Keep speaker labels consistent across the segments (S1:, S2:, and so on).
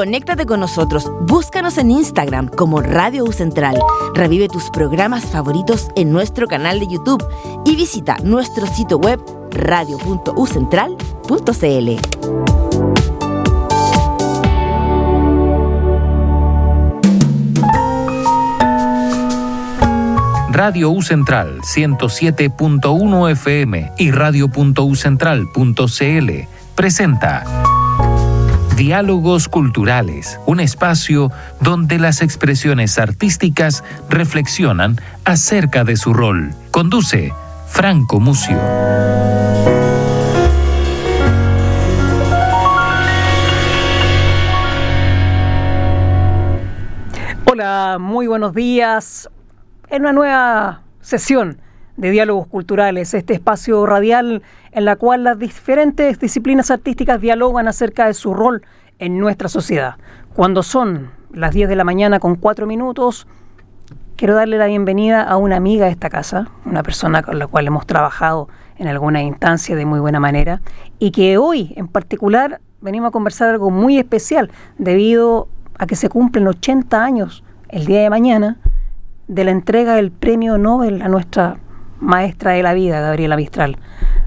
S1: Conéctate con nosotros, búscanos en Instagram como Radio U Central. Revive tus programas favoritos en nuestro canal de YouTube y visita nuestro sitio web radio.ucentral.cl.
S2: Radio U Central 107.1 FM y radio.ucentral.cl presenta Diálogos Culturales, un espacio donde las expresiones artísticas reflexionan acerca de su rol. Conduce Franco Mucio.
S3: Hola, muy buenos días. En una nueva sesión de Diálogos Culturales, este espacio radial en la cual las diferentes disciplinas artísticas dialogan acerca de su rol en nuestra sociedad. Cuando son las 10 de la mañana con 4 minutos, quiero darle la bienvenida a una amiga de esta casa, una persona con la cual hemos trabajado en alguna instancia de muy buena manera y que hoy en particular venimos a conversar algo muy especial debido a que se cumplen 80 años el día de mañana de la entrega del Premio Nobel a nuestra maestra de la vida, Gabriela Mistral.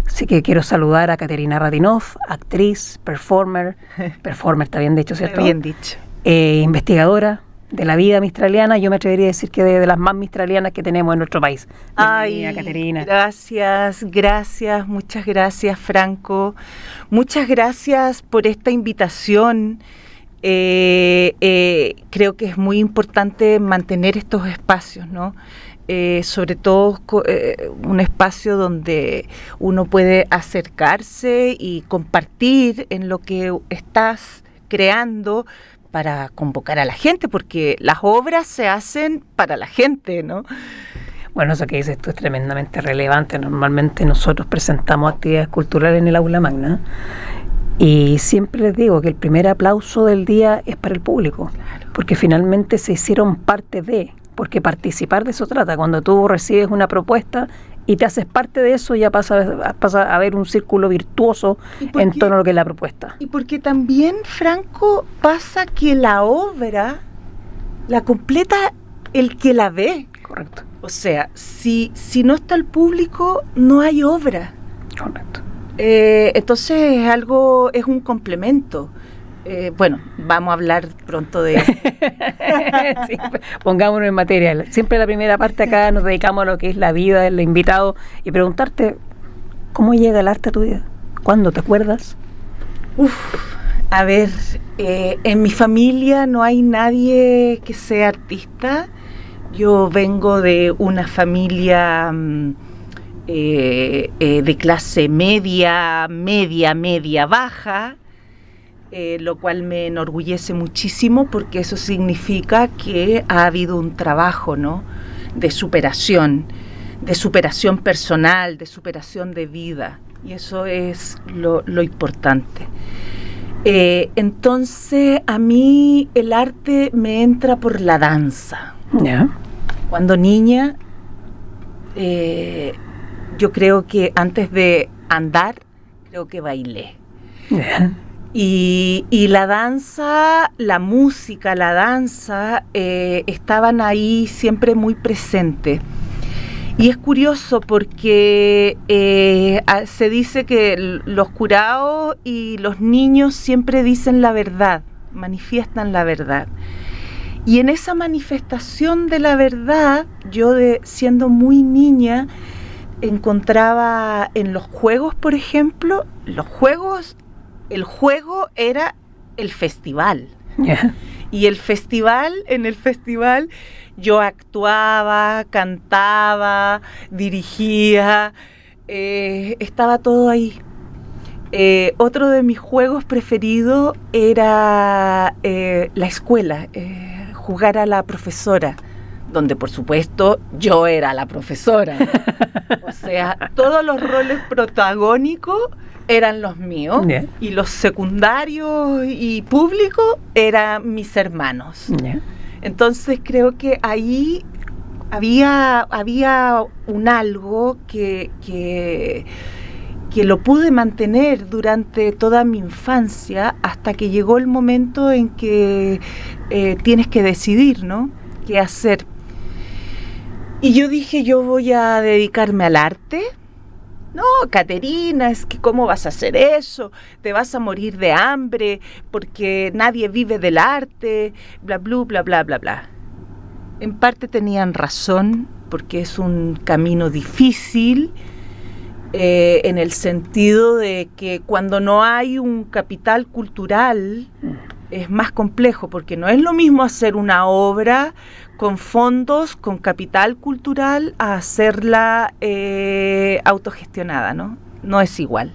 S3: Así que quiero saludar a Caterina Radinoff, actriz, performer está bien dicho, ¿cierto?
S4: Bien dicho.
S3: Investigadora de la vida mistraliana, yo me atrevería a decir que de las más mistralianas que tenemos en nuestro país. Bienvenida, Caterina.
S4: Gracias, muchas gracias, Franco. Muchas gracias por esta invitación. Creo que es muy importante mantener estos espacios, ¿no? Sobre todo un espacio donde uno puede acercarse y compartir en lo que estás creando para convocar a la gente, porque las obras se hacen para la gente, ¿no?
S3: Bueno, eso que dices tú es tremendamente relevante. Normalmente nosotros presentamos actividades culturales en el aula magna y siempre les digo que el primer aplauso del día es para el público, claro, porque finalmente se hicieron parte de, porque participar de eso trata. Cuando tú recibes una propuesta y te haces parte de eso, ya pasa a haber un círculo virtuoso en torno a lo que es la propuesta.
S4: Y porque también, Franco, pasa que la obra la completa el que la ve.
S3: Correcto.
S4: O sea, si no está el público, no hay obra.
S3: Correcto.
S4: Entonces es un complemento. Bueno, vamos a hablar pronto de eso.
S3: Sí, pongámonos en materia. Siempre la primera parte acá nos dedicamos a lo que es la vida del invitado y preguntarte ¿cómo llega el arte a tu vida? ¿Cuándo te acuerdas?
S4: A ver, en mi familia no hay nadie que sea artista. Yo vengo de una familia de clase media, baja, lo cual me enorgullece muchísimo porque eso significa que ha habido un trabajo, ¿no?, de superación personal, de superación de vida, y eso es lo importante. Entonces a mí el arte me entra por la danza.
S3: Yeah.
S4: Cuando niña, yo creo que antes de andar, creo que bailé.
S3: Yeah.
S4: Y la danza, la música, la danza, estaban ahí siempre muy presentes. Y es curioso porque se dice que los curados y los niños siempre dicen la verdad, manifiestan la verdad. Y en esa manifestación de la verdad, yo siendo muy niña, encontraba en los juegos, por ejemplo, el juego era el festival.
S3: Yeah.
S4: Y en el festival yo actuaba, cantaba, dirigía, estaba todo ahí. Otro de mis juegos preferidos era la escuela, jugar a la profesora, donde por supuesto yo era la profesora. O sea, todos los roles protagónicos eran los míos,
S3: yeah,
S4: y los secundarios y públicos eran mis hermanos.
S3: Yeah.
S4: Entonces creo que ahí había un algo que que lo pude mantener durante toda mi infancia hasta que llegó el momento en que tienes que decidir, ¿no? ¿Qué hacer? Y yo dije, yo voy a dedicarme al arte. No, Caterina, es que ¿cómo vas a hacer eso? Te vas a morir de hambre porque nadie vive del arte, bla, bla, bla, bla, bla, bla. En parte tenían razón, porque es un camino difícil, en el sentido de que cuando no hay un capital cultural es más complejo, porque no es lo mismo hacer una obra con fondos, con capital cultural, a hacerla autogestionada, ¿no? No es igual.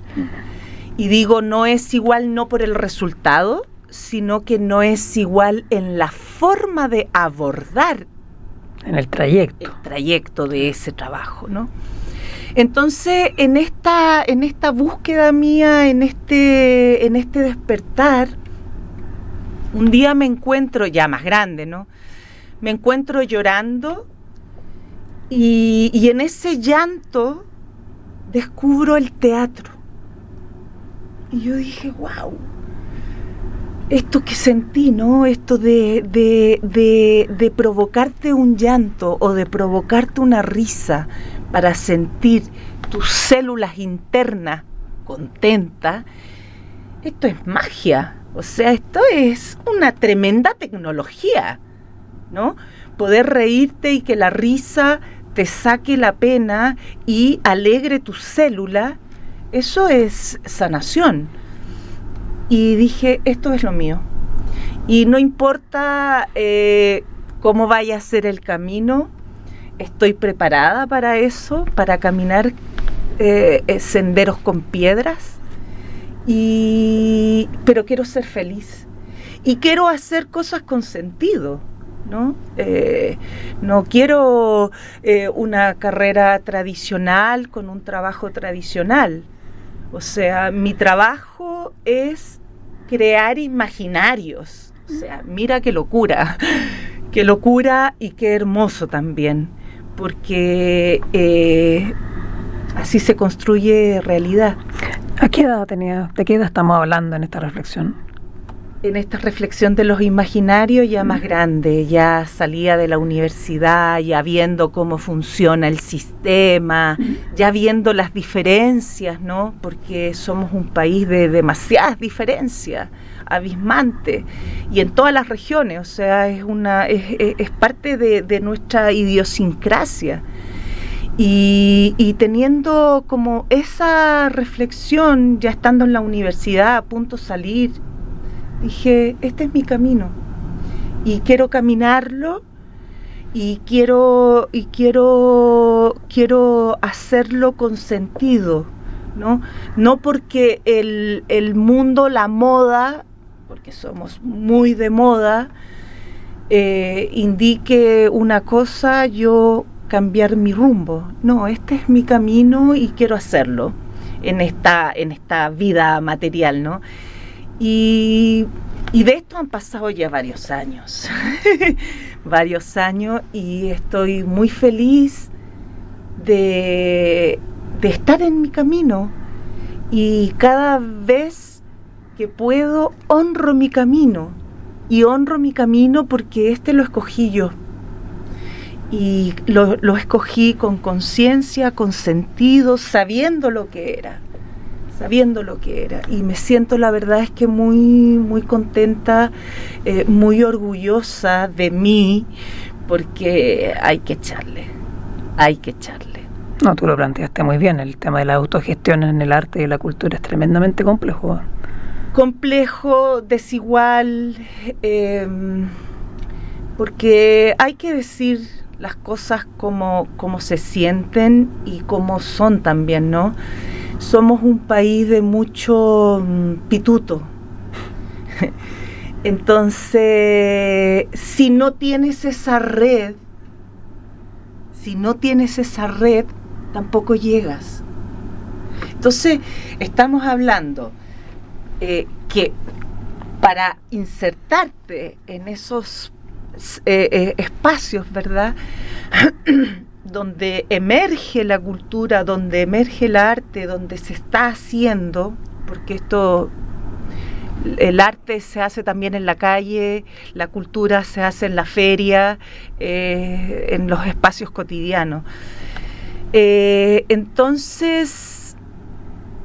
S4: Y digo, no es igual no por el resultado, sino que no es igual en la forma de abordar
S3: el
S4: trayecto de ese trabajo, ¿no? Entonces, en esta búsqueda mía, en este despertar, un día me encuentro, ya más grande, ¿no? Me encuentro llorando y en ese llanto descubro el teatro. Y yo dije, wow, esto que sentí, ¿no? Esto de provocarte un llanto o de provocarte una risa para sentir tus células internas contentas, esto es magia. O sea, esto es una tremenda tecnología, ¿no? Poder reírte y que la risa te saque la pena y alegre tu célula, eso es sanación. Y dije, esto es lo mío. Y no importa cómo vaya a ser el camino, estoy preparada para eso, para caminar senderos con piedras, pero quiero ser feliz. Y quiero hacer cosas con sentido, ¿no? No quiero una carrera tradicional con un trabajo tradicional. O sea, mi trabajo es crear imaginarios. O sea, mira qué locura y qué hermoso también, porque así se construye realidad.
S3: ¿A qué edad tenías? ¿De qué edad estamos hablando en esta reflexión?
S4: En esta reflexión de los imaginarios ya más grande, ya salía de la universidad, ya viendo cómo funciona el sistema, ya viendo las diferencias, ¿no? Porque somos un país de demasiadas diferencias, abismante, y en todas las regiones, o sea, es parte de nuestra idiosincrasia. Y teniendo como esa reflexión, ya estando en la universidad, a punto de salir, dije, este es mi camino y quiero caminarlo y quiero hacerlo con sentido, ¿no? No porque el mundo, la moda, porque somos muy de moda, indique una cosa, yo cambiar mi rumbo. No, este es mi camino y quiero hacerlo en esta vida material, ¿no? Y de esto han pasado ya varios años, y estoy muy feliz de estar en mi camino, y cada vez que puedo honro mi camino porque lo escogí yo, y lo escogí con conciencia, con sentido, sabiendo lo que era, y me siento, la verdad es que muy, muy contenta, muy orgullosa de mí, porque hay que echarle.
S3: No, tú lo planteaste muy bien, el tema de la autogestión en el arte y la cultura es tremendamente complejo.
S4: Complejo, desigual, porque hay que decir las cosas como se sienten y como son también, ¿no? Somos un país de mucho pituto. Entonces, si no tienes esa red, tampoco llegas. Entonces, estamos hablando que para insertarte en esos espacios, ¿verdad? donde emerge la cultura, donde emerge el arte, donde se está haciendo, porque el arte se hace también en la calle, la cultura se hace en la feria, en los espacios cotidianos. Entonces,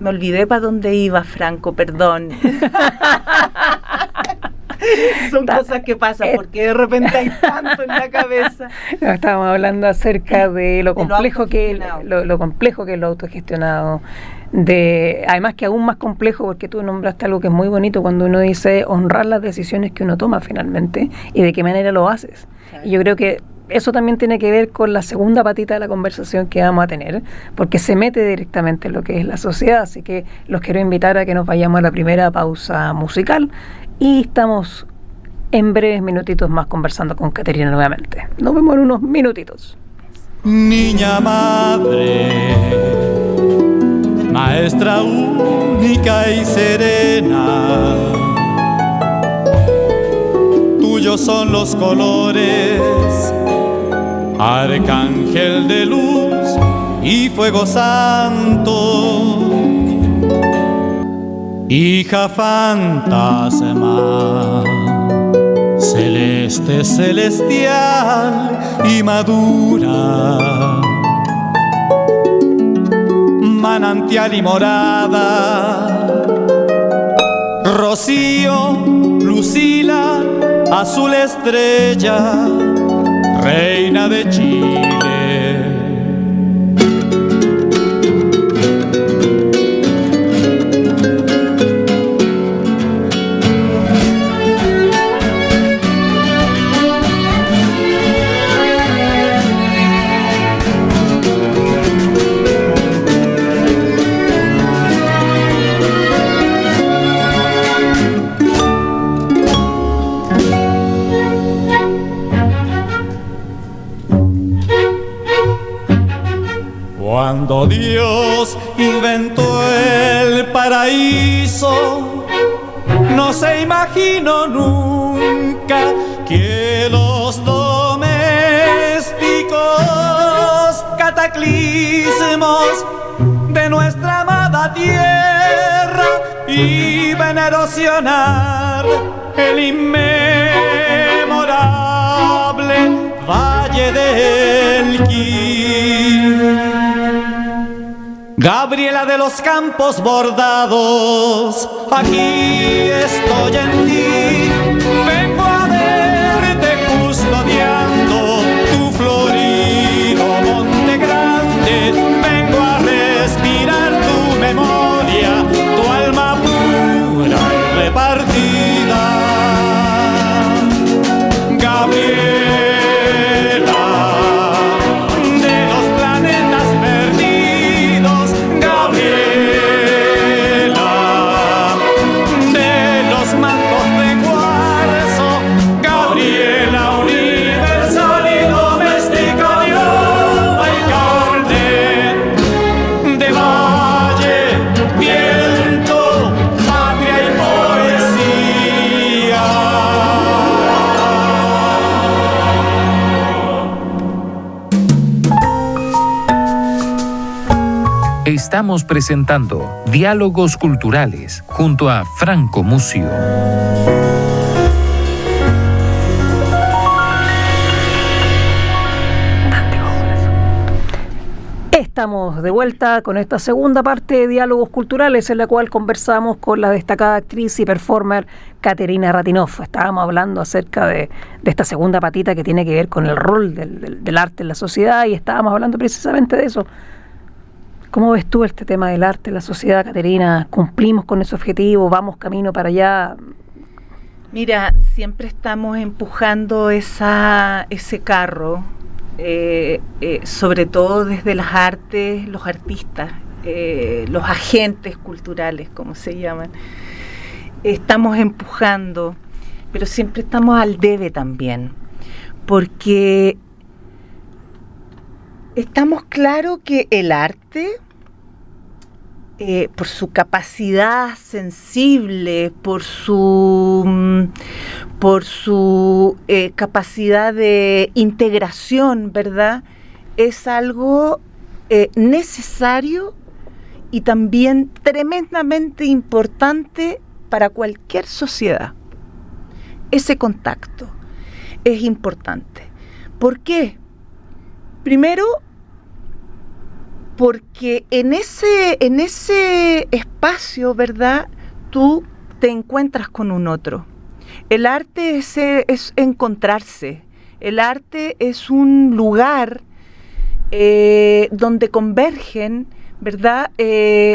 S4: me olvidé para dónde iba, Franco, perdón. Son cosas que pasan, porque de repente hay tanto en la cabeza.
S3: Estábamos hablando acerca de lo complejo que lo complejo que es lo autogestionado. Además que aún más complejo, porque tú nombraste algo que es muy bonito cuando uno dice honrar las decisiones que uno toma finalmente y de qué manera lo haces. Claro. Y yo creo que eso también tiene que ver con la segunda patita de la conversación que vamos a tener, porque se mete directamente en lo que es la sociedad. Así que los quiero invitar a que nos vayamos a la primera pausa musical y estamos en breves minutitos más conversando con Caterina nuevamente. Nos vemos en unos minutitos.
S5: Niña madre, maestra única y serena, tuyos son los colores, arcángel de luz y fuego santo, hija fantasma, celeste, celestial y madura, manantial y morada, rocío, Lucila, azul estrella, reina de Chile. Cuando Dios inventó el paraíso, no se imaginó nunca que los domésticos cataclismos de nuestra amada tierra iban a erosionar el inmemorable Valle del Elqui. Gabriela de los campos bordados, aquí estoy en ti, vengo a verte custodiando tu florido monte grande, vengo a respirar tu memoria, tu alma pura y repartida. Gabriela
S2: Estamos presentando Diálogos Culturales junto a Franco Mucio.
S3: Estamos de vuelta con esta segunda parte de Diálogos Culturales, en la cual conversamos con la destacada actriz y performer Caterina Ratinoff. Estábamos hablando acerca de esta segunda patita que tiene que ver con el rol del arte en la sociedad, y estábamos hablando precisamente de eso. ¿Cómo ves tú este tema del arte en la sociedad, Caterina? ¿Cumplimos con ese objetivo? ¿Vamos camino para allá?
S4: Mira, siempre estamos empujando ese carro, sobre todo desde las artes, los artistas, los agentes culturales, como se llaman. Estamos empujando, pero siempre estamos al debe también, porque estamos claros que el arte, por su capacidad sensible, por su capacidad de integración, ¿verdad? es algo necesario y también tremendamente importante para cualquier sociedad. Ese contacto es importante. ¿Por qué? Primero, porque en ese espacio, ¿verdad?, tú te encuentras con un otro. El arte es encontrarse. El arte es un lugar donde convergen, ¿verdad?,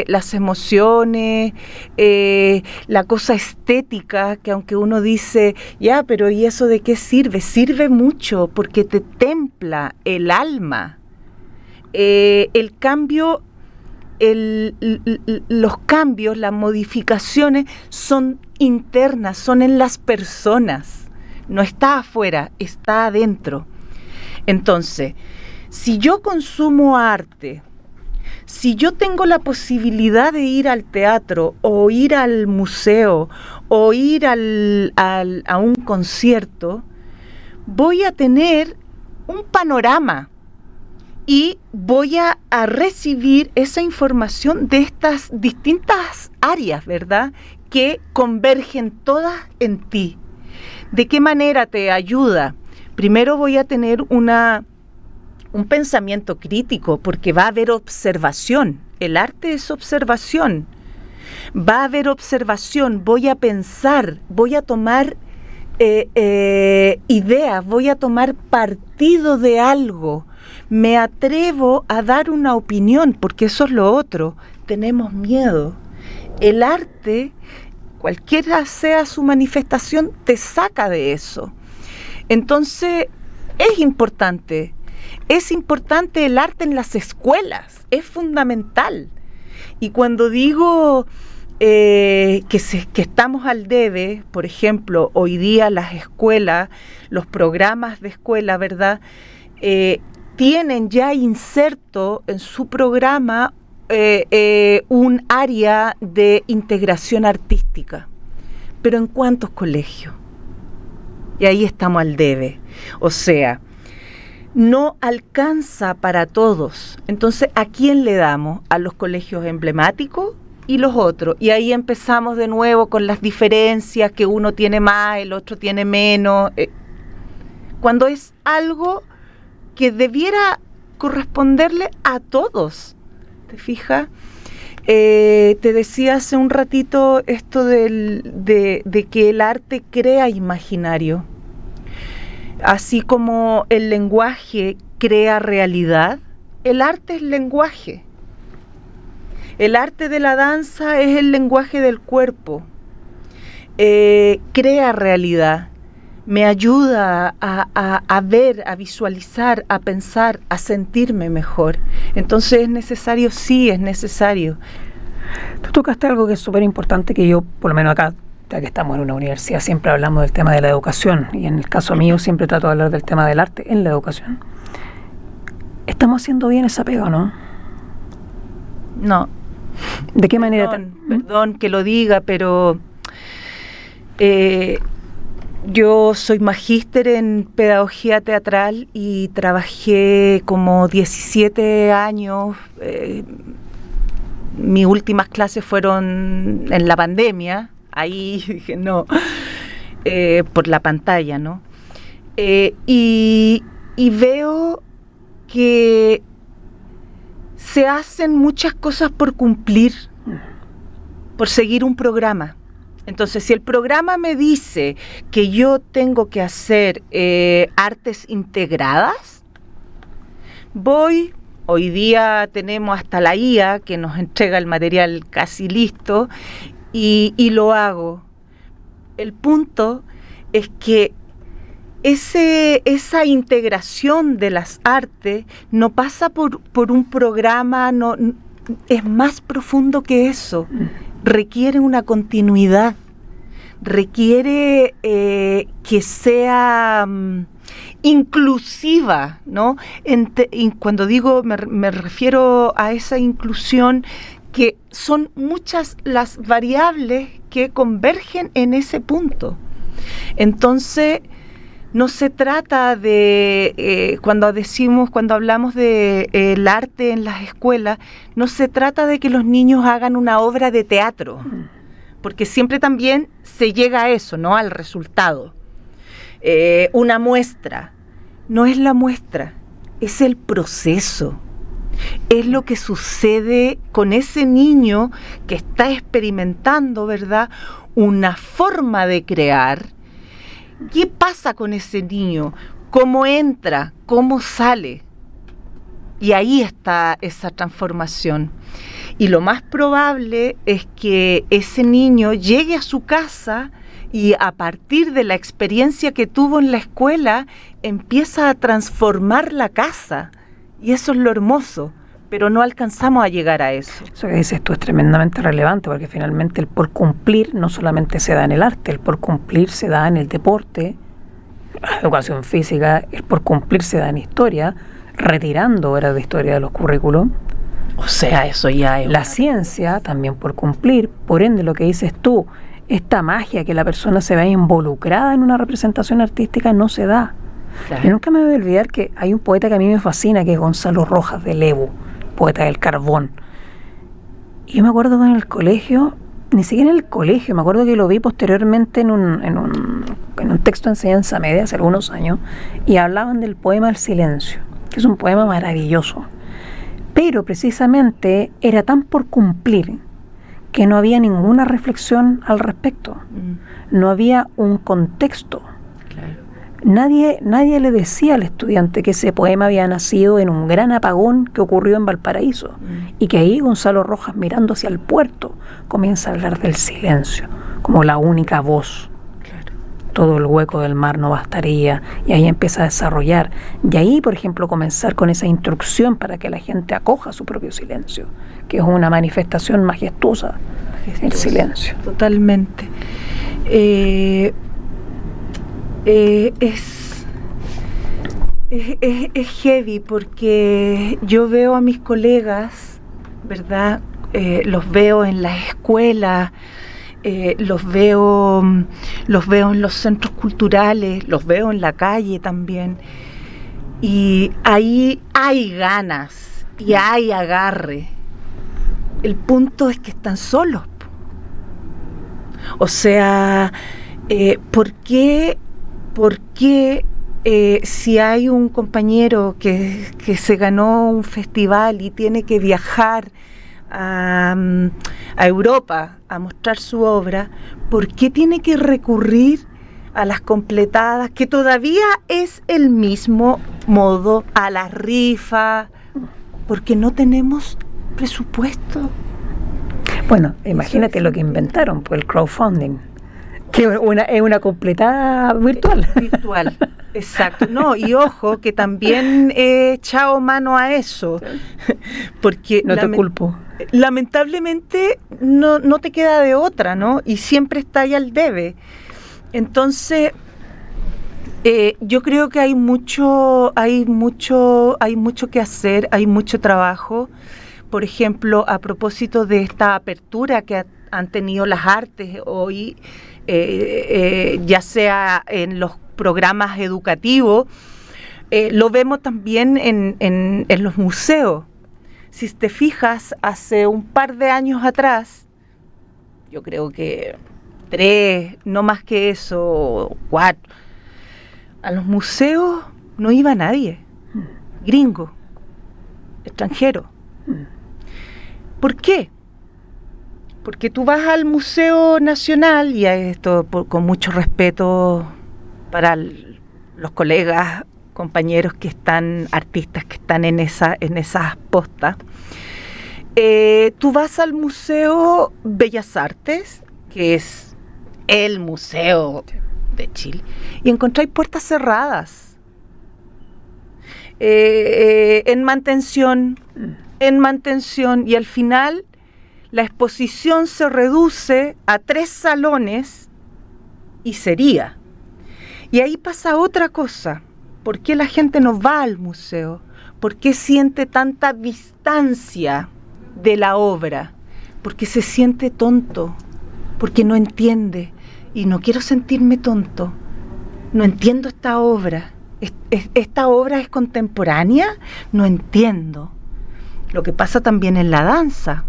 S4: las emociones, la cosa estética, que aunque uno dice, ya, pero ¿y eso de qué sirve? Sirve mucho porque te templa el alma. El cambio, los cambios, las modificaciones son internas, son en las personas. No está afuera, está adentro. Entonces, si yo consumo arte, si yo tengo la posibilidad de ir al teatro o ir al museo o ir a un concierto, voy a tener un panorama y voy a recibir esa información de estas distintas áreas, ¿verdad?, que convergen todas en ti. ¿De qué manera te ayuda? Primero voy a tener un pensamiento crítico, porque va a haber observación. El arte es observación. Va a haber observación, voy a pensar, voy a tomar ideas, voy a tomar partido de algo. Me atrevo a dar una opinión, porque eso es lo otro. Tenemos miedo. El arte, cualquiera sea su manifestación, te saca de eso. Entonces, es importante el arte en las escuelas, es fundamental. Y cuando digo que estamos al debe, por ejemplo, hoy día las escuelas, los programas de escuela, ¿verdad?, tienen ya inserto en su programa un área de integración artística. Pero ¿en cuántos colegios? Y ahí estamos al debe. O sea, no alcanza para todos. Entonces, ¿a quién le damos? A los colegios emblemáticos y los otros. Y ahí empezamos de nuevo con las diferencias, que uno tiene más, el otro tiene menos. Cuando es algo que debiera corresponderle a todos. ¿Te fijas? Te decía hace un ratito esto de que el arte crea imaginario. Así como el lenguaje crea realidad, el arte es lenguaje. El arte de la danza es el lenguaje del cuerpo. Crea realidad. Me ayuda a ver, a visualizar, a pensar, a sentirme mejor. Entonces es necesario, sí, es necesario.
S3: Tú tocaste algo que es súper importante, que yo, por lo menos acá, ya que estamos en una universidad, siempre hablamos del tema de la educación, y en el caso mío siempre trato de hablar del tema del arte en la educación. ¿Estamos haciendo bien esa pega o no?
S4: No.
S3: ¿De qué manera?
S4: Perdón que lo diga, pero yo soy magíster en pedagogía teatral y trabajé como 17 años. Mis últimas clases fueron en la pandemia. Ahí dije, no, por la pantalla, ¿no? Y veo que se hacen muchas cosas por cumplir, por seguir un programa. Entonces, si el programa me dice que yo tengo que hacer artes integradas, hoy día tenemos hasta la IA que nos entrega el material casi listo y lo hago. El punto es que esa integración de las artes no pasa por un programa, no, es más profundo que eso. Requiere una continuidad, requiere que sea inclusiva, ¿no? Cuando digo, me refiero a esa inclusión, que son muchas las variables que convergen en ese punto. Entonces, No se trata de, cuando hablamos de el arte en las escuelas, no se trata de que los niños hagan una obra de teatro, porque siempre también se llega a eso, ¿no? Al resultado. Una muestra. No es la muestra, es el proceso. Es lo que sucede con ese niño que está experimentando, ¿verdad? Una forma de crear. ¿Qué pasa con ese niño? ¿Cómo entra? ¿Cómo sale? Y ahí está esa transformación. Y lo más probable es que ese niño llegue a su casa y a partir de la experiencia que tuvo en la escuela, empieza a transformar la casa. Y eso es lo hermoso, pero no alcanzamos a llegar a eso.
S3: Eso que dices tú es tremendamente relevante, porque finalmente el por cumplir no solamente se da en el arte, el por cumplir se da en el deporte, la educación física, el por cumplir se da en historia, retirando horas de historia de los currículos.
S4: O sea, eso ya es...
S3: La ciencia también por cumplir, por ende lo que dices tú, esta magia que la persona se vea involucrada en una representación artística no se da. Claro. Yo nunca me voy a olvidar que hay un poeta que a mí me fascina, que es Gonzalo Rojas de Lebu, poeta del carbón. Y yo me acuerdo que en el colegio, ni siquiera en el colegio, me acuerdo que lo vi posteriormente en un texto de enseñanza media hace algunos años, y hablaban del poema El Silencio, que es un poema maravilloso. Pero precisamente era tan por cumplir que no había ninguna reflexión al respecto. No había un contexto. Nadie le decía al estudiante que ese poema había nacido en un gran apagón que ocurrió en Valparaíso y que ahí Gonzalo Rojas, mirando hacia el puerto, comienza a hablar del silencio como la única voz. Todo el hueco del mar no bastaría, y ahí empieza a desarrollar. Y ahí, por ejemplo, comenzar con esa instrucción para que la gente acoja su propio silencio, que es una manifestación majestuosa, el silencio.
S4: Totalmente. Es heavy porque yo veo a mis colegas, ¿verdad? Los veo en las escuelas, los veo en los centros culturales, los veo en la calle también, y ahí hay ganas y hay agarre. El punto es que están solos. O sea, ¿por qué si hay un compañero que se ganó un festival y tiene que viajar a Europa a mostrar su obra, ¿por qué tiene que recurrir a las completadas, que todavía es el mismo modo, a la rifa? Porque no tenemos presupuesto.
S3: Bueno, imagínate lo que inventaron, pues el crowdfunding, que es una completada virtual.
S4: Virtual, exacto. No, y ojo, que también he echado mano a eso, porque
S3: no te culpo.
S4: Lamentablemente no te queda de otra, ¿no? Y siempre está ahí al debe. Entonces, yo creo que hay mucho que hacer, hay mucho trabajo. Por ejemplo, a propósito de esta apertura que han tenido las artes hoy, ya sea en los programas educativos, lo vemos también en los museos. Si te fijas, hace un par de años atrás, yo creo que 3, no más que eso, 4, a los museos no iba nadie, gringo, extranjero. ¿Por qué? Porque tú vas al Museo Nacional, y esto con mucho respeto para los colegas, compañeros que están, artistas que están en esas postas, tú vas al Museo Bellas Artes, que es el museo de Chile, y encontráis puertas cerradas, en mantención, y al final la exposición se reduce a 3 salones y sería. Y ahí pasa otra cosa. ¿Por qué la gente no va al museo? ¿Por qué siente tanta distancia de la obra? Porque se siente tonto, porque no entiende. Y no quiero sentirme tonto, no entiendo esta obra. ¿Esta obra es contemporánea? No entiendo. Lo que pasa también en la danza,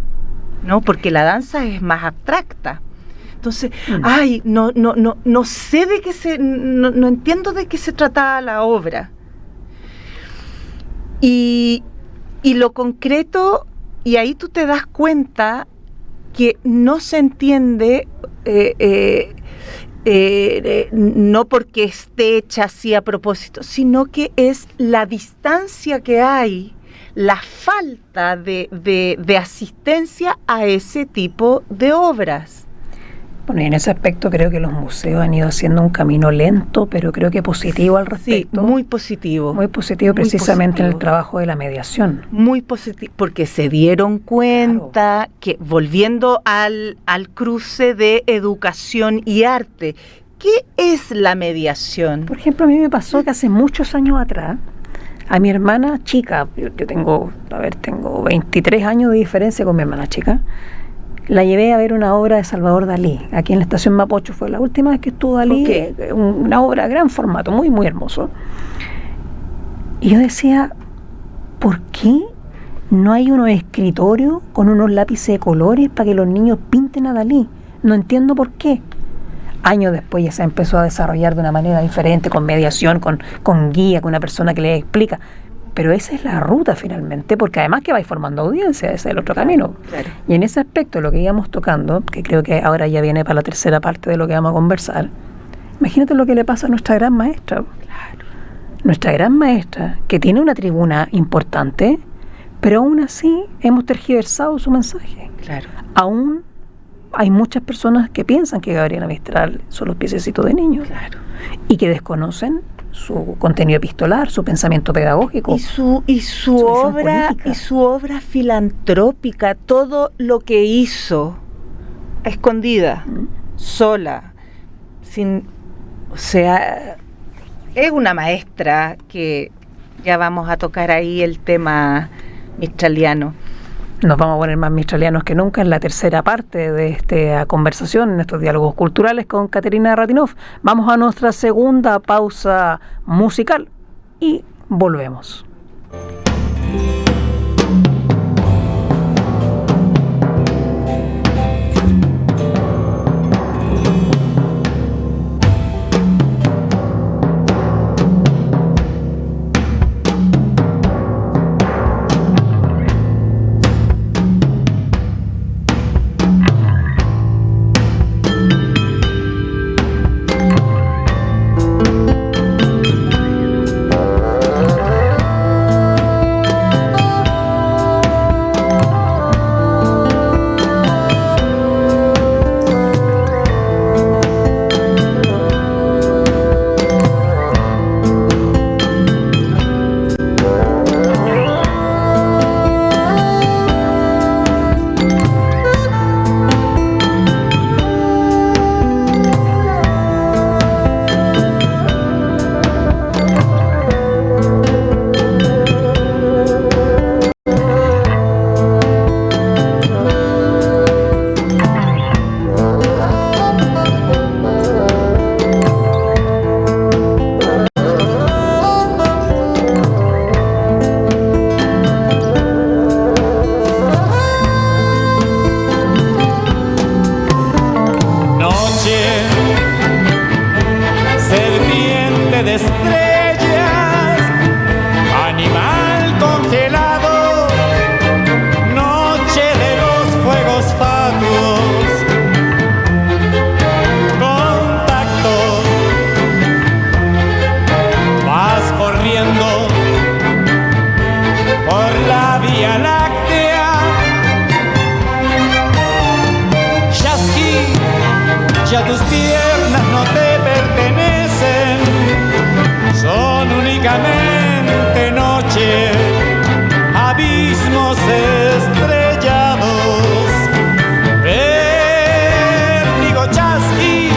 S4: ¿no? Porque la danza es más abstracta. Entonces, no sé de qué no entiendo de qué se trataba la obra. Y lo concreto, y ahí tú te das cuenta que no se entiende, no porque esté hecha así a propósito, sino que es la distancia que hay, la falta de asistencia a ese tipo de obras.
S3: Bueno, y en ese aspecto creo que los museos han ido haciendo un camino lento, pero creo que positivo al respecto.
S4: Sí, muy positivo.
S3: Muy positivo, precisamente en el trabajo de la mediación.
S4: Muy positivo, porque se dieron cuenta que, volviendo al cruce de educación y arte, ¿qué es la mediación?
S3: Por ejemplo, a mí me pasó que hace muchos años atrás, a mi hermana chica, yo tengo 23 años de diferencia con mi hermana chica, la llevé a ver una obra de Salvador Dalí, aquí en la estación Mapocho, fue la última vez que estuvo Dalí, una obra de gran formato, muy, muy hermoso. Y yo decía, ¿por qué no hay unos escritorios con unos lápices de colores para que los niños pinten a Dalí? No entiendo por qué. Años después ya se empezó a desarrollar de una manera diferente, con mediación, con guía, con una persona que le explica. Pero esa es la ruta finalmente, porque además que vais formando audiencia, ese es el otro camino.
S4: Claro.
S3: Y en ese aspecto, lo que íbamos tocando, que creo que ahora ya viene para la tercera parte de lo que vamos a conversar, imagínate lo que le pasa a nuestra gran maestra.
S4: Claro.
S3: Nuestra gran maestra, que tiene una tribuna importante, pero aún así hemos tergiversado su mensaje.
S4: Claro.
S3: Aún hay muchas personas que piensan que Gabriela Mistral son los piececitos de niños.
S4: Claro.
S3: Y que desconocen su contenido epistolar, su pensamiento pedagógico.
S4: Y su obra filantrópica, todo lo que hizo, a escondida, sola, o sea, es una maestra que ya vamos a tocar ahí el tema mistraliano.
S3: Nos vamos a poner más mistralianos que nunca en la tercera parte de esta conversación, en estos diálogos culturales con Caterina Ratinov. Vamos a nuestra segunda pausa musical y volvemos.
S5: Ya tus piernas no te pertenecen, son únicamente noche, abismos estrellados, vértigo chasqui.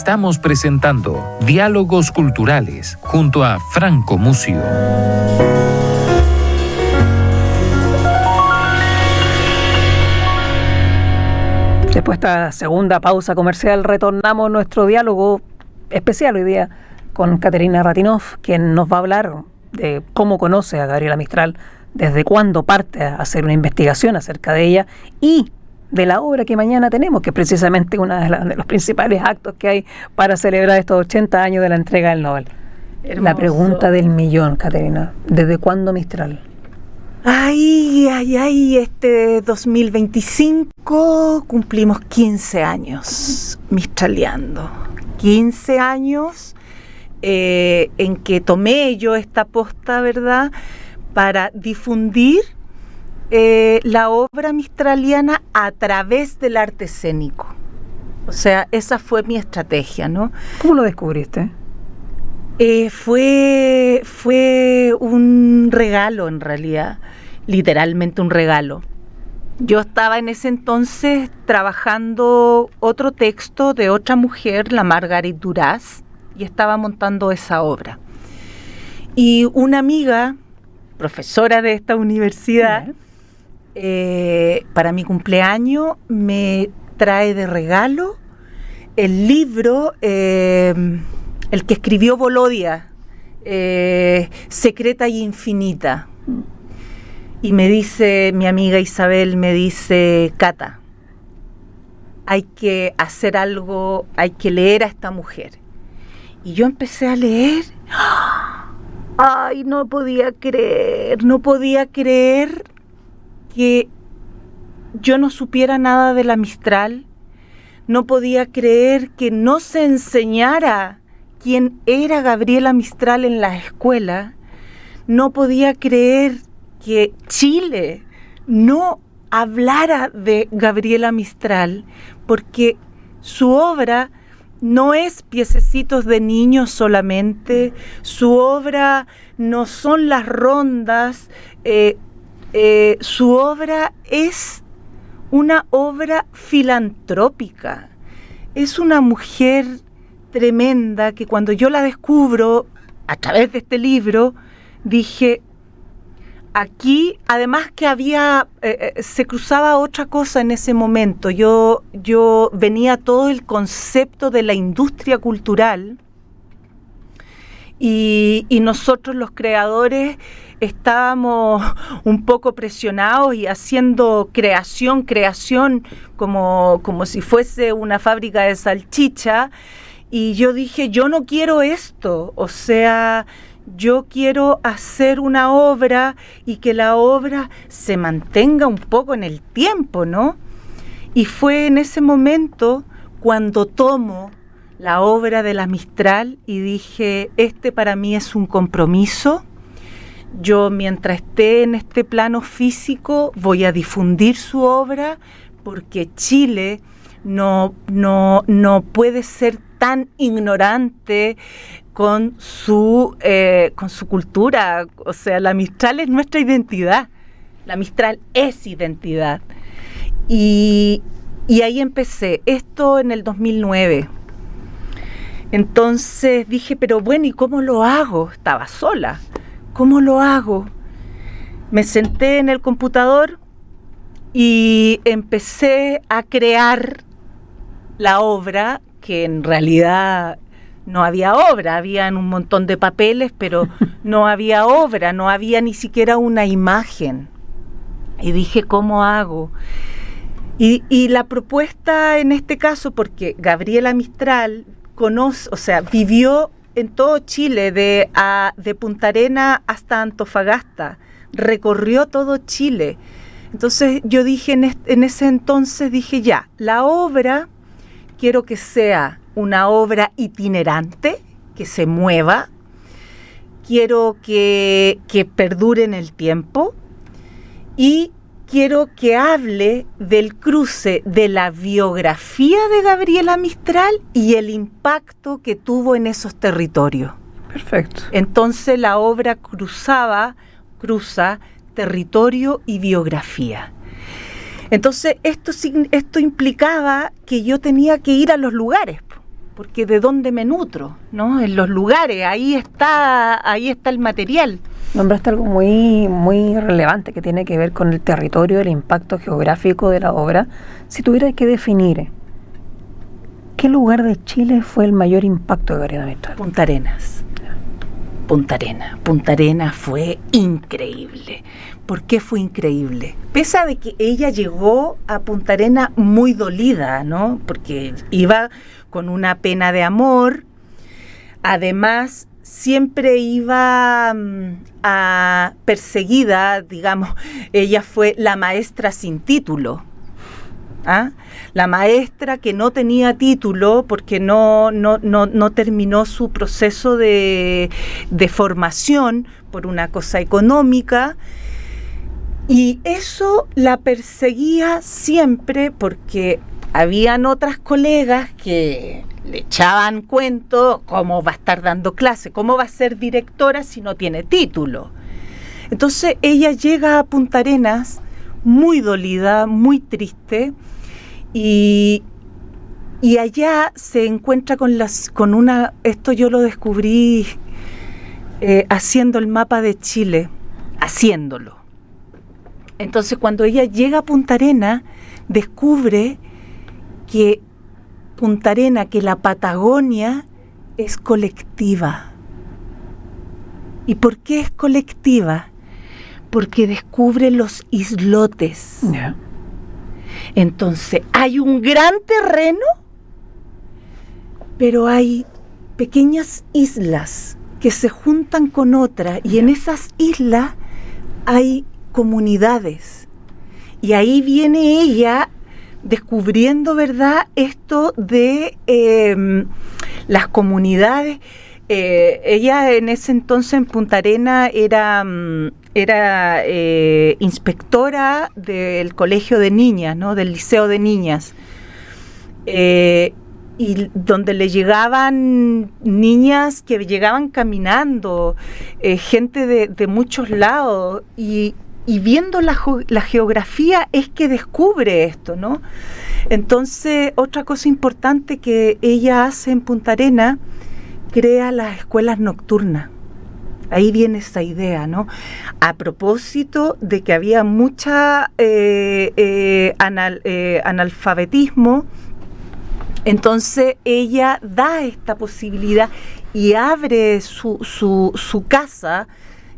S2: Estamos presentando Diálogos Culturales junto a Franco Mucio.
S3: Después de esta segunda pausa comercial, retornamos nuestro diálogo especial hoy día con Caterina Ratinoff, quien nos va a hablar de cómo conoce a Gabriela Mistral, desde cuándo parte a hacer una investigación acerca de ella y de la obra que mañana tenemos, que es precisamente uno de los principales actos que hay para celebrar estos 80 años de la entrega del Nobel. Hermoso. La pregunta del millón, Caterina, ¿desde cuándo Mistral?
S4: Este 2025 cumplimos 15 años mistraleando. 15 años en que tomé yo esta posta, ¿verdad?, para difundir la obra mistraliana a través del arte escénico. O sea, esa fue mi estrategia, ¿no?
S3: ¿Cómo lo descubriste?
S4: Fue un regalo, en realidad, literalmente un regalo. Yo estaba en ese entonces trabajando otro texto de otra mujer, la Margaret Duras, y estaba montando esa obra. Y una amiga, profesora de esta universidad, para mi cumpleaños me trae de regalo el libro, el que escribió Volodia, Secreta y Infinita. Y me dice, mi amiga Isabel me dice, Cata, hay que hacer algo, hay que leer a esta mujer. Y yo empecé a leer. Ay, no podía creer que yo no supiera nada de la Mistral. No podía creer que no se enseñara quién era Gabriela Mistral en la escuela. No podía creer que Chile no hablara de Gabriela Mistral, porque su obra no es piececitos de niños solamente, su obra no son las rondas, su obra es una obra filantrópica. Es una mujer tremenda que cuando yo la descubro a través de este libro, dije, aquí, además que había, se cruzaba otra cosa en ese momento. Yo venía todo el concepto de la industria cultural y nosotros los creadores estábamos un poco presionados y haciendo creación como si fuese una fábrica de salchicha. Y yo dije, yo no quiero esto, o sea, yo quiero hacer una obra y que la obra se mantenga un poco en el tiempo, ¿no? Y fue en ese momento cuando tomo la obra de la Mistral y dije, para mí es un compromiso. Yo, mientras esté en este plano físico, voy a difundir su obra, porque Chile no puede ser tan ignorante con su cultura. O sea, la Mistral es nuestra identidad. La Mistral es identidad. Y ahí empecé. Esto en el 2009. Entonces dije, pero bueno, ¿y cómo lo hago? Estaba sola. ¿Cómo lo hago? Me senté en el computador y empecé a crear la obra, que en realidad no había obra, habían un montón de papeles, pero no había obra, no había ni siquiera una imagen. Y dije, ¿cómo hago? Y la propuesta en este caso, porque Gabriela Mistral vivió en todo Chile, de Punta Arenas hasta Antofagasta, recorrió todo Chile. Entonces yo dije, en ese entonces dije, ya, la obra quiero que sea una obra itinerante, que se mueva, quiero que perdure en el tiempo y quiero que hable del cruce de la biografía de Gabriela Mistral y el impacto que tuvo en esos territorios.
S3: Perfecto.
S4: Entonces la obra cruza territorio y biografía. Entonces esto implicaba que yo tenía que ir a los lugares. porque de dónde me nutro, ¿no? En los lugares, ahí está el material.
S3: Nombraste algo muy, muy relevante que tiene que ver con el territorio, el impacto geográfico de la obra. Si tuvieras que definir, ¿qué lugar de Chile fue el mayor impacto de Gabriela Mistral?
S4: Punta Arenas. Punta Arenas fue increíble. ¿Por qué fue increíble? Pese a de que ella llegó a Punta Arenas muy dolida, ¿no? Porque iba con una pena de amor. Además, siempre iba perseguida, digamos. Ella fue la maestra sin título. ¿Ah? La maestra que no tenía título porque no terminó su proceso de formación por una cosa económica, y eso la perseguía siempre porque habían otras colegas que le echaban cuento: ¿cómo va a estar dando clase? ¿Cómo va a ser directora si no tiene título? Entonces ella llega a Punta Arenas muy dolida, muy triste, y allá se encuentra con una, esto yo lo descubrí haciendo el mapa de Chile, haciéndolo. Entonces cuando ella llega a Punta Arenas, descubre que Punta Arenas, que la Patagonia es colectiva. ¿Y por qué es colectiva? Porque descubre los islotes.
S3: Yeah.
S4: Entonces, hay un gran terreno, pero hay pequeñas islas que se juntan con otras, y en esas islas hay comunidades. Y ahí viene ella descubriendo, ¿verdad?, esto de las comunidades. Ella en ese entonces en Punta Arenas era inspectora del colegio de niñas, ¿no?, del liceo de niñas, y donde le llegaban niñas que llegaban caminando, gente de muchos lados, y viendo la geografía es que descubre esto, ¿no? Entonces, otra cosa importante que ella hace en Punta Arenas, crea las escuelas nocturnas. Ahí viene esa idea, ¿no? A propósito de que había mucha analfabetismo, entonces ella da esta posibilidad y abre su casa.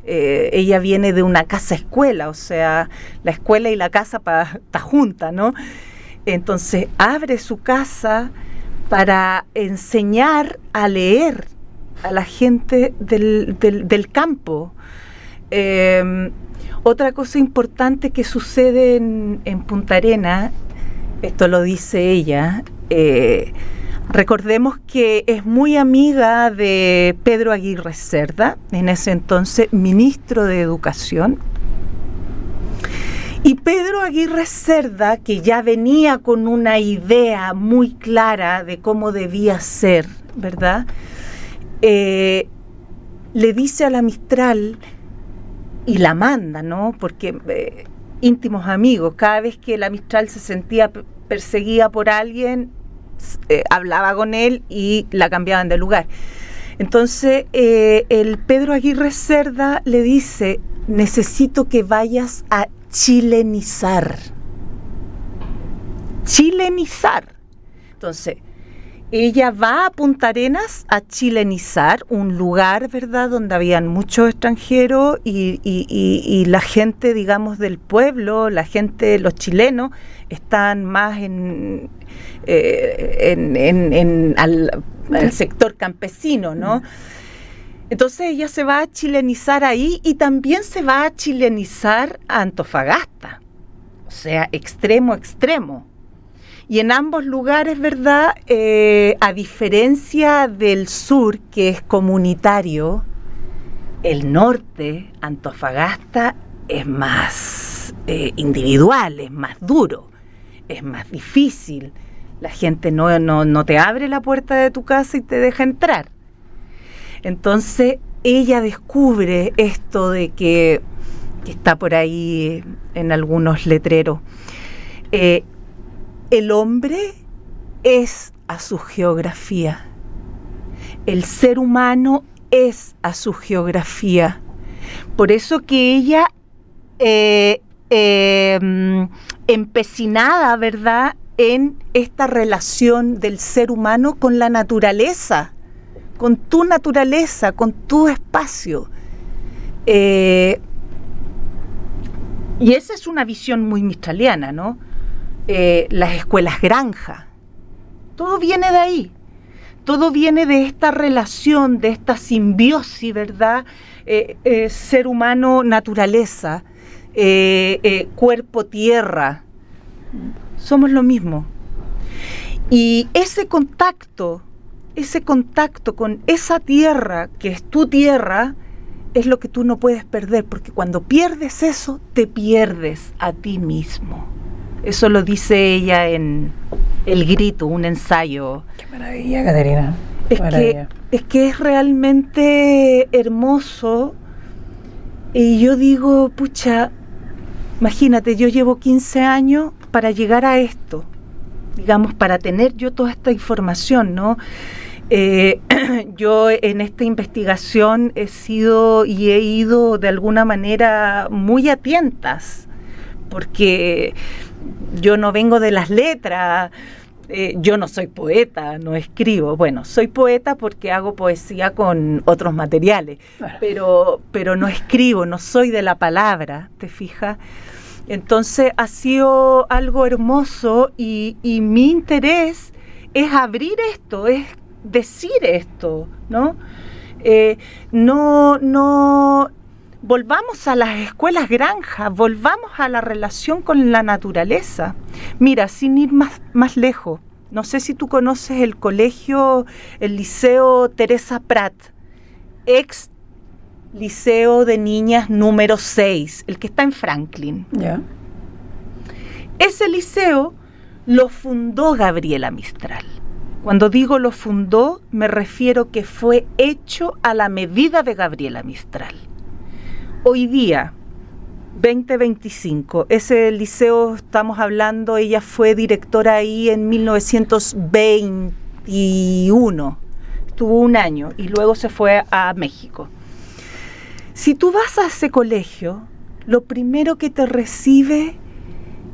S4: Ella viene de una casa-escuela, o sea, la escuela y la casa está junta, ¿no? Entonces abre su casa para enseñar a leer a la gente del campo. Otra cosa importante que sucede en Punta Arenas, esto lo dice ella, recordemos que es muy amiga de Pedro Aguirre Cerda, en ese entonces ministro de Educación. Y Pedro Aguirre Cerda, que ya venía con una idea muy clara de cómo debía ser, ¿verdad?, le dice a la Mistral y la manda, ¿no?, porque íntimos amigos, cada vez que la Mistral se sentía perseguida por alguien, hablaba con él y la cambiaban de lugar. Entonces el Pedro Aguirre Cerda le dice: necesito que vayas a chilenizar. Entonces ella va a Punta Arenas a chilenizar, un lugar, ¿verdad?, donde habían muchos extranjeros y la gente, digamos, del pueblo, la gente, los chilenos, están más al sector campesino, ¿no? Entonces ella se va a chilenizar ahí, y también se va a chilenizar a Antofagasta, o sea, extremo a extremo. Y en ambos lugares, ¿verdad?, a diferencia del sur, que es comunitario, el norte, Antofagasta, es más individual, es más duro, es más difícil. La gente no te abre la puerta de tu casa y te deja entrar. Entonces ella descubre esto de que está por ahí en algunos letreros. El hombre es a su geografía. El ser humano es a su geografía. Por eso que ella, empecinada, ¿verdad?, en esta relación del ser humano con la naturaleza, con tu naturaleza, con tu espacio. Y esa es una visión muy mistraliana, ¿no? Las escuelas granja. Todo viene de ahí. Todo viene de esta relación, de esta simbiosis, ¿verdad? Ser humano, naturaleza, cuerpo, tierra. Somos lo mismo. Y ese contacto con esa tierra, que es tu tierra, es lo que tú no puedes perder, porque cuando pierdes eso, te pierdes a ti mismo. Eso lo dice ella en El Grito, un ensayo.
S3: Qué maravilla, Caterina.
S4: Es que es realmente hermoso. Y yo digo, pucha, imagínate, yo llevo 15 años para llegar a esto, digamos, para tener yo toda esta información, ¿no? Yo en esta investigación he sido y he ido de alguna manera muy a tientas, porque yo no vengo de las letras, yo no soy poeta, no escribo. Bueno, soy poeta porque hago poesía con otros materiales, pero no escribo, no soy de la palabra, ¿te fijas? Entonces ha sido algo hermoso y mi interés es abrir esto, es decir esto, ¿no? No volvamos a las escuelas granjas, volvamos a la relación con la naturaleza. Mira, sin ir más lejos, no sé si tú conoces el colegio, el Liceo Teresa Prat, ex Liceo de Niñas número 6, el que está en Franklin.
S3: Ya.
S4: Ese liceo lo fundó Gabriela Mistral. Cuando digo lo fundó, me refiero que fue hecho a la medida de Gabriela Mistral. Hoy día, 2025, ese liceo estamos hablando, ella fue directora ahí en 1921, estuvo un año y luego se fue a México. Si tú vas a ese colegio, lo primero que te recibe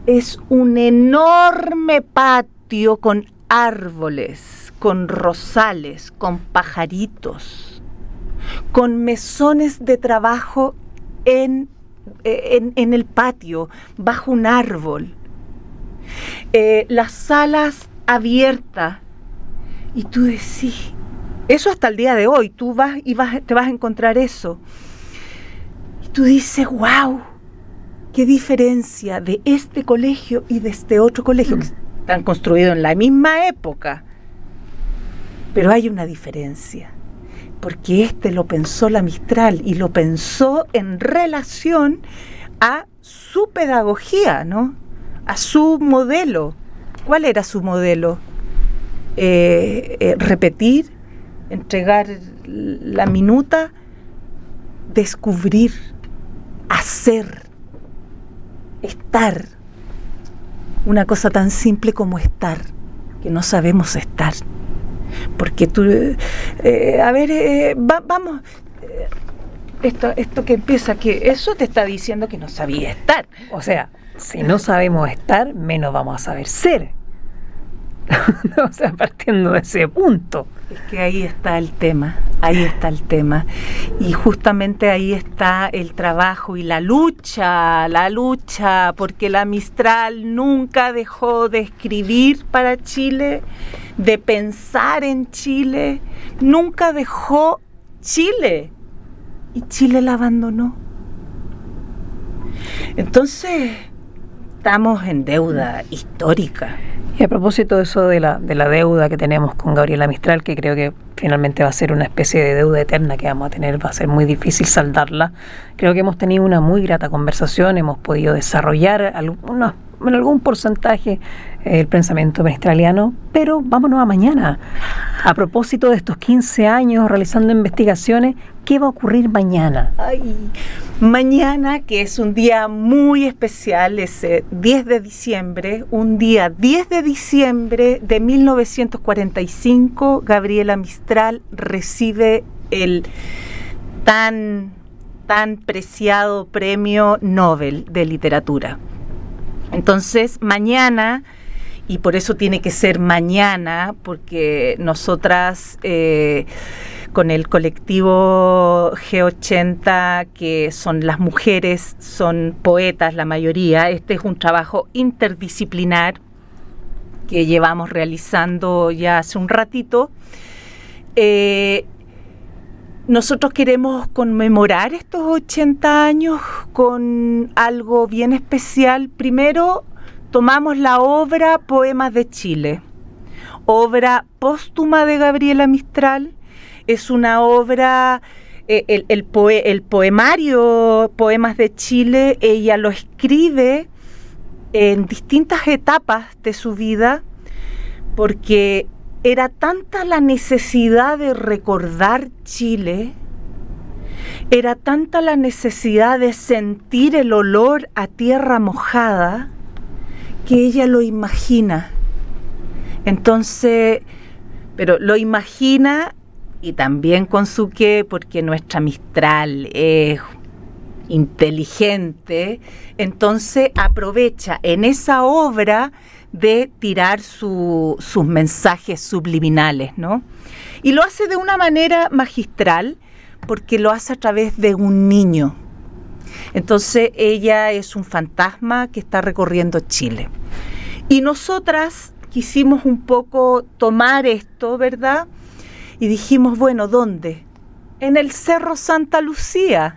S4: es un enorme patio con árboles, con rosales, con pajaritos, con mesones de trabajo en el patio, bajo un árbol, las salas abiertas, y tú decís, eso hasta el día de hoy, tú vas y te vas a encontrar eso, y tú dices, wow, qué diferencia de este colegio y de este otro colegio, que están construidos en la misma época, pero hay una diferencia. Porque este lo pensó la Mistral y lo pensó en relación a su pedagogía, ¿no? A su modelo. ¿Cuál era su modelo? Repetir, entregar la minuta, descubrir, hacer, estar. Una cosa tan simple como estar, que no sabemos estar. Porque tú, vamos, esto que empieza, que eso te está diciendo que no sabía estar.
S3: O sea, si no sabemos estar, menos vamos a saber ser. O sea, partiendo de ese punto.
S4: Es que ahí está el tema, y justamente ahí está el trabajo y la lucha, porque la Mistral nunca dejó de escribir para Chile, de pensar en Chile, nunca dejó Chile, y Chile la abandonó. Entonces, estamos en deuda histórica.
S3: Y a propósito de eso de la deuda que tenemos con Gabriela Mistral, que creo que finalmente va a ser una especie de deuda eterna que vamos a tener, va a ser muy difícil saldarla, creo que hemos tenido una muy grata conversación, hemos podido desarrollar algunos en algún porcentaje el pensamiento mistraliano, pero vámonos a mañana. A propósito de estos 15 años realizando investigaciones, ¿qué va a ocurrir mañana?
S4: Mañana, que es un día muy especial, es 10 de diciembre, un día 10 de diciembre de 1945, Gabriela Mistral recibe el tan preciado Premio Nobel de Literatura. Entonces, mañana, y por eso tiene que ser mañana, porque nosotras con el colectivo G80, que son las mujeres, son poetas la mayoría, este es un trabajo interdisciplinar que llevamos realizando ya hace un ratito. Nosotros queremos conmemorar estos 80 años con algo bien especial. Primero, tomamos la obra Poemas de Chile, obra póstuma de Gabriela Mistral. Es una obra, el poemario Poemas de Chile, ella lo escribe en distintas etapas de su vida, porque era tanta la necesidad de recordar Chile, era tanta la necesidad de sentir el olor a tierra mojada, que ella lo imagina. Entonces, pero lo imagina y también con su qué, porque nuestra Mistral es inteligente, entonces aprovecha en esa obra de tirar sus mensajes subliminales, ¿no? Y lo hace de una manera magistral, porque lo hace a través de un niño. Entonces ella es un fantasma que está recorriendo Chile. Y nosotras quisimos un poco tomar esto, ¿verdad? Y dijimos, bueno, ¿dónde? En el Cerro Santa Lucía.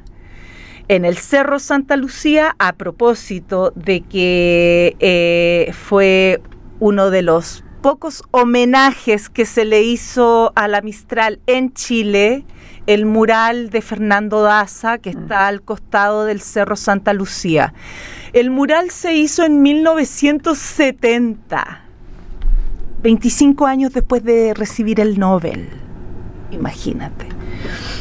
S4: En el Cerro Santa Lucía, a propósito de que fue uno de los pocos homenajes que se le hizo a la Mistral en Chile, el mural de Fernando Daza, que está al costado del Cerro Santa Lucía. El mural se hizo en 1970, 25 años después de recibir el Nobel. Imagínate.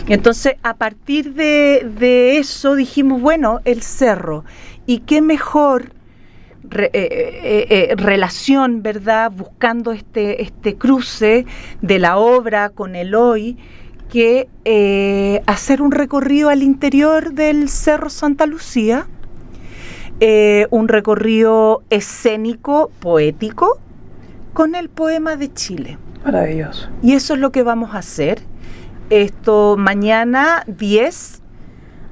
S4: Entonces, a partir de eso dijimos, bueno, el cerro, y qué mejor relación, ¿verdad?, buscando este cruce de la obra con el hoy, que hacer un recorrido al interior del Cerro Santa Lucía, un recorrido escénico, poético, con el poema de Chile.
S3: Maravilloso.
S4: Y eso es lo que vamos a hacer. Esto mañana 10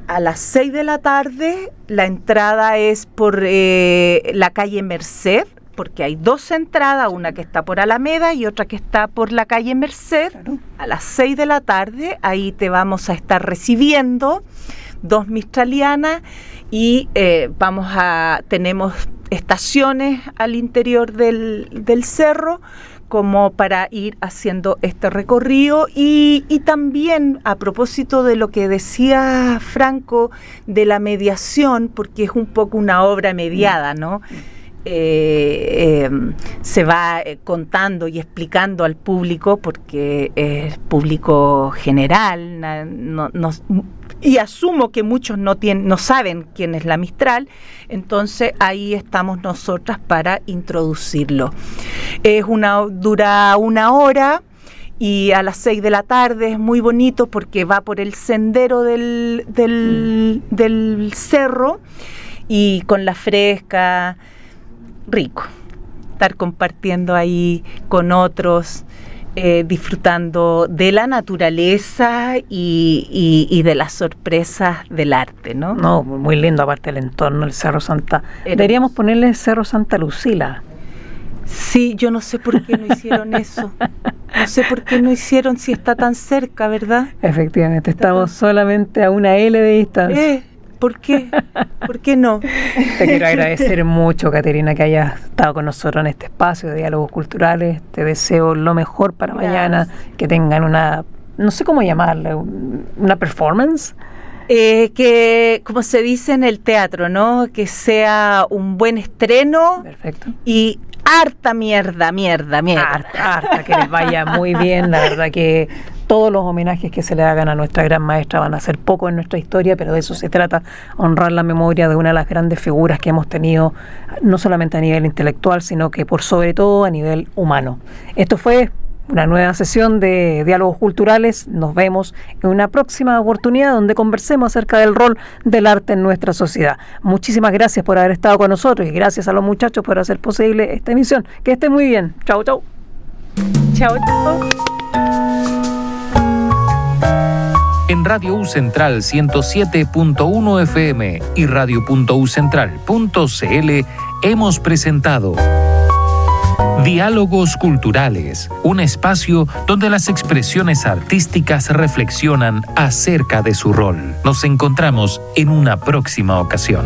S4: a las 6 de la tarde. La entrada es por la calle Merced, porque hay dos entradas, una que está por Alameda y otra que está por la calle Merced. Claro. A las 6 de la tarde, ahí te vamos a estar recibiendo, dos mistralianas, y tenemos estaciones al interior del cerro, como para ir haciendo este recorrido, y también a propósito de lo que decía Franco de la mediación, porque es un poco una obra mediada, ¿no? Se va contando y explicando al público, porque es público general, y asumo que muchos no saben quién es la Mistral, entonces ahí estamos nosotras para introducirlo. Dura una hora, y a las 6 de la tarde es muy bonito porque va por el sendero del cerro, y con la fresca, rico, estar compartiendo ahí con otros, disfrutando de la naturaleza y de las sorpresas del arte, ¿no?
S3: No, muy lindo, aparte el entorno, el Cerro Santa. Deberíamos ponerle Cerro Santa Lucila.
S4: Sí, yo no sé por qué no hicieron eso. No sé por qué no hicieron, si está tan cerca, ¿verdad?
S3: Efectivamente, estamos solamente a una L de distancia.
S4: ¿Por qué? ¿Por qué no?
S3: Te quiero agradecer mucho, Caterina, que hayas estado con nosotros en este espacio de diálogos culturales. Te deseo lo mejor para mañana, que tengan una, no sé cómo llamarla, una performance.
S4: Que, como se dice en el teatro, ¿no? Que sea un buen estreno.
S3: Perfecto.
S4: Y harta mierda.
S3: Harta, que les vaya muy bien. La verdad que todos los homenajes que se le hagan a nuestra gran maestra van a ser poco en nuestra historia, pero de eso se trata, honrar la memoria de una de las grandes figuras que hemos tenido, no solamente a nivel intelectual, sino que por sobre todo a nivel humano. Esto fue una nueva sesión de Diálogos Culturales. Nos vemos en una próxima oportunidad donde conversemos acerca del rol del arte en nuestra sociedad. Muchísimas gracias por haber estado con nosotros y gracias a los muchachos por hacer posible esta emisión. Que estén muy bien. Chau, chau.
S4: Chao, chao.
S2: En Radio U Central 107.1 FM y radio.ucentral.cl hemos presentado Diálogos Culturales, un espacio donde las expresiones artísticas reflexionan acerca de su rol. Nos encontramos en una próxima ocasión.